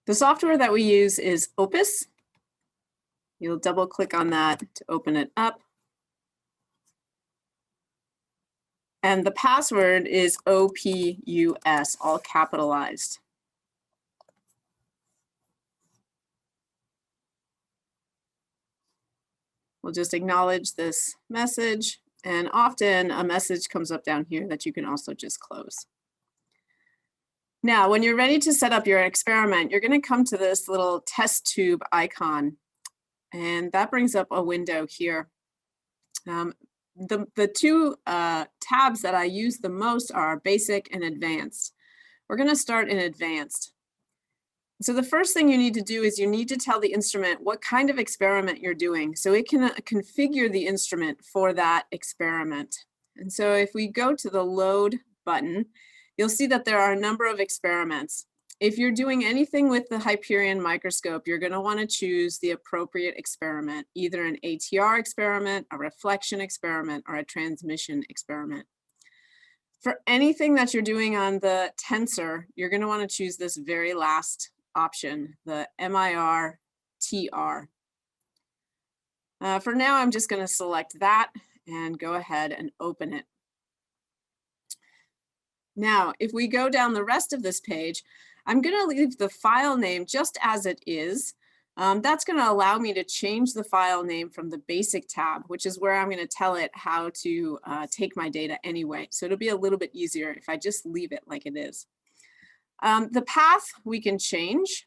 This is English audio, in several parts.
The software that we use is Opus. You'll double click on that to open it up. And the password is OPUS, all capitalized. We'll just acknowledge this message, and often a message comes up down here that you can also just close. Now, when you're ready to set up your experiment, you're going to come to this little test tube icon, and that brings up a window here. The two tabs that I use the most are Basic and Advanced. We're going to start in Advanced. So the first thing you need to do is you need to tell the instrument what kind of experiment you're doing, so it can configure the instrument for that experiment. And so if we go to the Load button, you'll see that there are a number of experiments. If you're doing anything with the Hyperion microscope, you're going to want to choose the appropriate experiment, either an ATR experiment, a reflection experiment, or a transmission experiment. For anything that you're doing on the tensor, you're going to want to choose this very last option, the MIR-TR. For now, I'm just going to select that and go ahead and open it. Now, if we go down the rest of this page, I'm going to leave the file name just as it is. That's going to allow me to change the file name from the Basic tab, which is where I'm going to tell it how to take my data anyway. So it'll be a little bit easier if I just leave it like it is. The path we can change.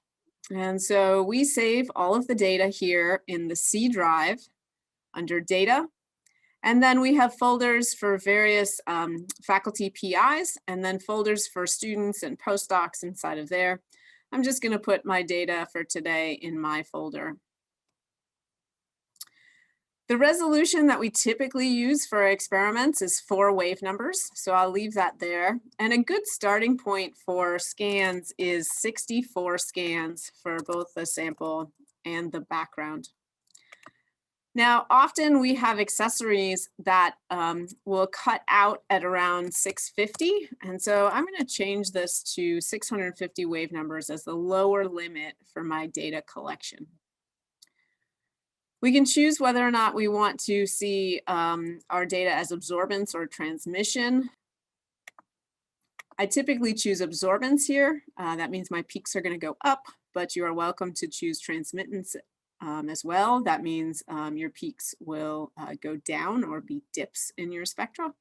And so we save all of the data here in the C drive under Data. And then we have folders for various faculty PIs, and then folders for students and postdocs inside of there. I'm just going to put my data for today in my folder. The resolution that we typically use for experiments is 4 wave numbers, so I'll leave that there. And a good starting point for scans is 64 scans for both the sample and the background. Now, often we have accessories that will cut out at around 650. And so I'm going to change this to 650 wave numbers as the lower limit for my data collection. We can choose whether or not we want to see our data as absorbance or transmission. I typically choose absorbance here. That means my peaks are going to go up, but you are welcome to choose transmittance as well. That means your peaks will go down or be dips in your spectra.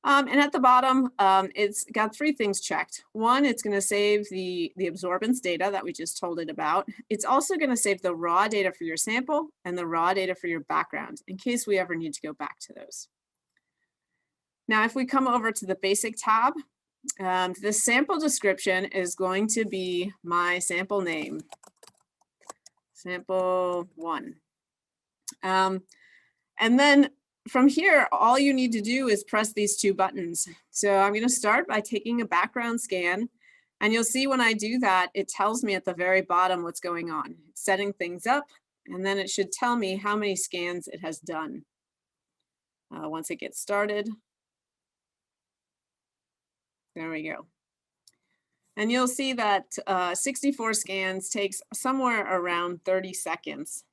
And at the bottom, it's got 3 things checked. One, it's going to save the absorbance data that we just told it about. It's also going to save the raw data for your sample and the raw data for your background in case we ever need to go back to those. Now, if we come over to the Basic tab, the sample description is going to be my sample name. Sample 1. And then from here, all you need to do is press these 2 buttons. So I'm going to start by taking a background scan. And you'll see when I do that, it tells me at the very bottom what's going on. It's setting things up, and then it should tell me how many scans it has done once it gets started. There we go. And you'll see that 64 scans takes somewhere around 30 seconds.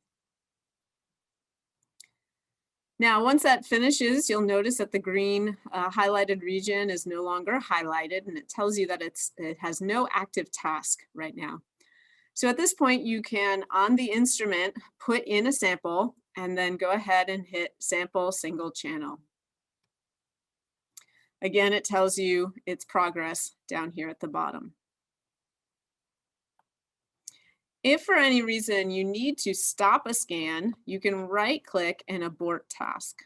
Now, once that finishes, you'll notice that the green highlighted region is no longer highlighted, and it tells you that it has no active task right now. So at this point, you can, on the instrument, put in a sample and then go ahead and hit Sample Single Channel. Again, it tells you its progress down here at the bottom. If for any reason you need to stop a scan, you can right-click and abort task.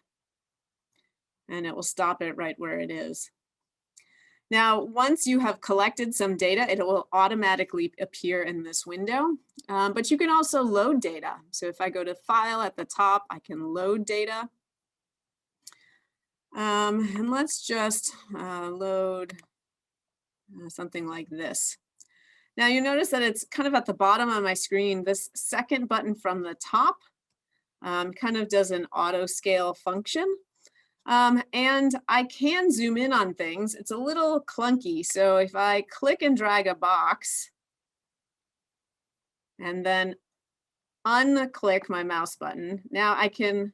And it will stop it right where it is. Now, once you have collected some data, it will automatically appear in this window. But you can also load data. So if I go to File at the top, I can load data. And let's just load something like this. Now you notice that it's kind of at the bottom of my screen. This second button from the top kind of does an auto scale function. And I can zoom in on things. It's a little clunky. So if I click and drag a box, and then unclick my mouse button. Now I can,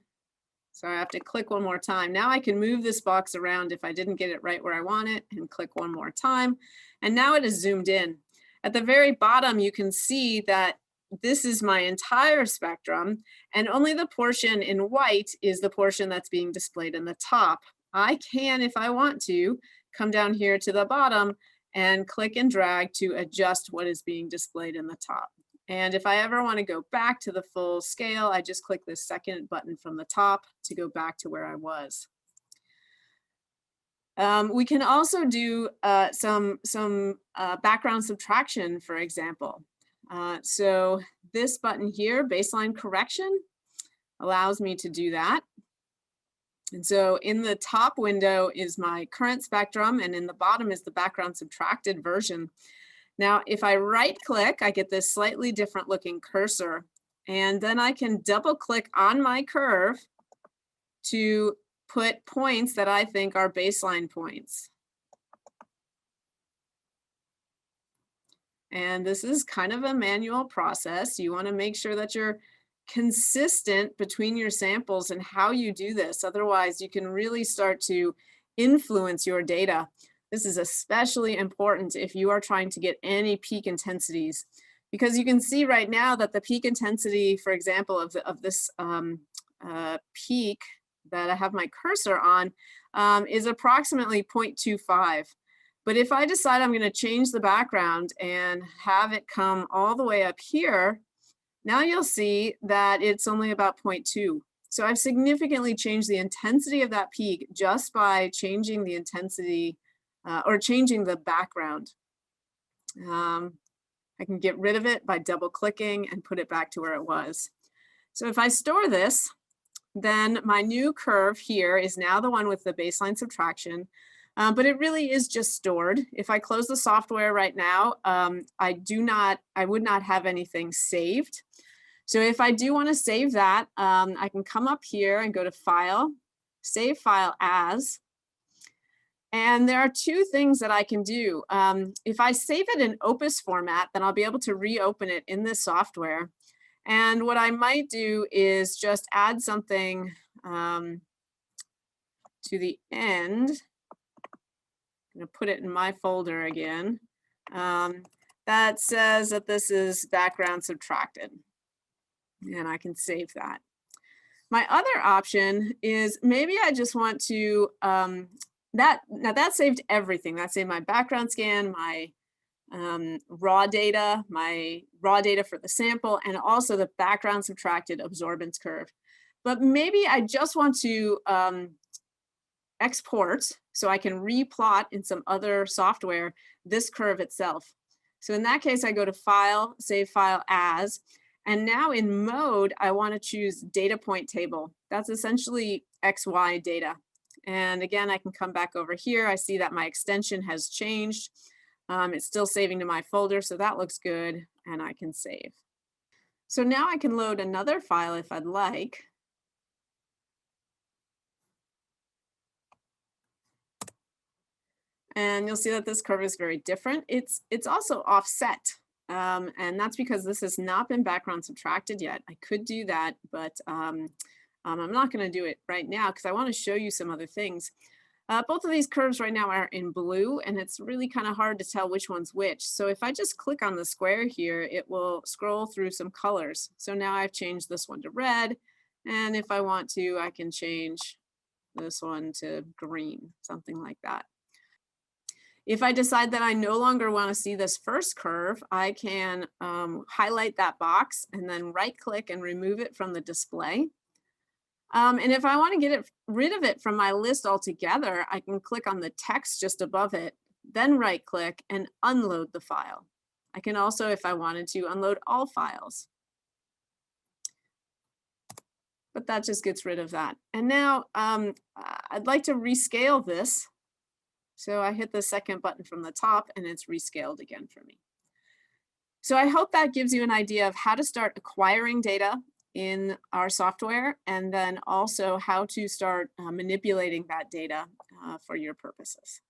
so I have to click one more time. Now I can move this box around if I didn't get it right where I want it, and click one more time. And now it is zoomed in. At the very bottom, you can see that this is my entire spectrum, and only the portion in white is the portion that's being displayed in the top. I can, if I want to, come down here to the bottom and click and drag to adjust what is being displayed in the top. And if I ever want to go back to the full scale, I just click this second button from the top to go back to where I was. We can also do some background subtraction, for example. So this button here, baseline correction, allows me to do that. And so in the top window is my current spectrum, and in the bottom is the background subtracted version. Now, if I right click, I get this slightly different looking cursor, and then I can double click on my curve to put points that I think are baseline points. And this is kind of a manual process. You want to make sure that you're consistent between your samples and how you do this. Otherwise, you can really start to influence your data. This is especially important if you are trying to get any peak intensities, because you can see right now that the peak intensity, for example, of this peak that I have my cursor on is approximately 0.25. But if I decide I'm going to change the background and have it come all the way up here, now you'll see that it's only about 0.2. So I've significantly changed the intensity of that peak just by changing the intensity or changing the background. I can get rid of it by double clicking and put it back to where it was. So if I store this, then my new curve here is now the one with the baseline subtraction, but it really is just stored. If I close the software right now, I would not have anything saved. So if I do want to save that, I can come up here and go to File, Save File As. And there are two things that I can do. If I save it in Opus format, then I'll be able to reopen it in this software. And what I might do is just add something to the end. I'm going to put it in my folder again. That says that this is background subtracted. And I can save that. My other option is maybe I just want to, now that saved everything. That saved my background scan, my raw data for the sample, and also the background subtracted absorbance curve. But maybe I just want to export so I can replot in some other software this curve itself. So in that case, I go to File, Save File As, and now in Mode, I want to choose Data Point Table. That's essentially XY data. And again, I can come back over here. I see that my extension has changed. It's still saving to my folder, so that looks good, and I can save. So now I can load another file if I'd like. And you'll see that this curve is very different. It's also offset, and that's because this has not been background subtracted yet. I could do that, but I'm not going to do it right now because I want to show you some other things. Both of these curves right now are in blue, and it's really kind of hard to tell which one's which. So if I just click on the square here, it will scroll through some colors. So now I've changed this one to red, and if I want to, I can change this one to green, something like that. If I decide that I no longer want to see this first curve, I can highlight that box and then right-click and remove it from the display. And if I want to get rid of it from my list altogether, I can click on the text just above it, then right-click and unload the file. I can also, if I wanted to, unload all files. But that just gets rid of that. And now I'd like to rescale this. So I hit the second button from the top and it's rescaled again for me. So I hope that gives you an idea of how to start acquiring data in our software, and then also how to start manipulating that data for your purposes.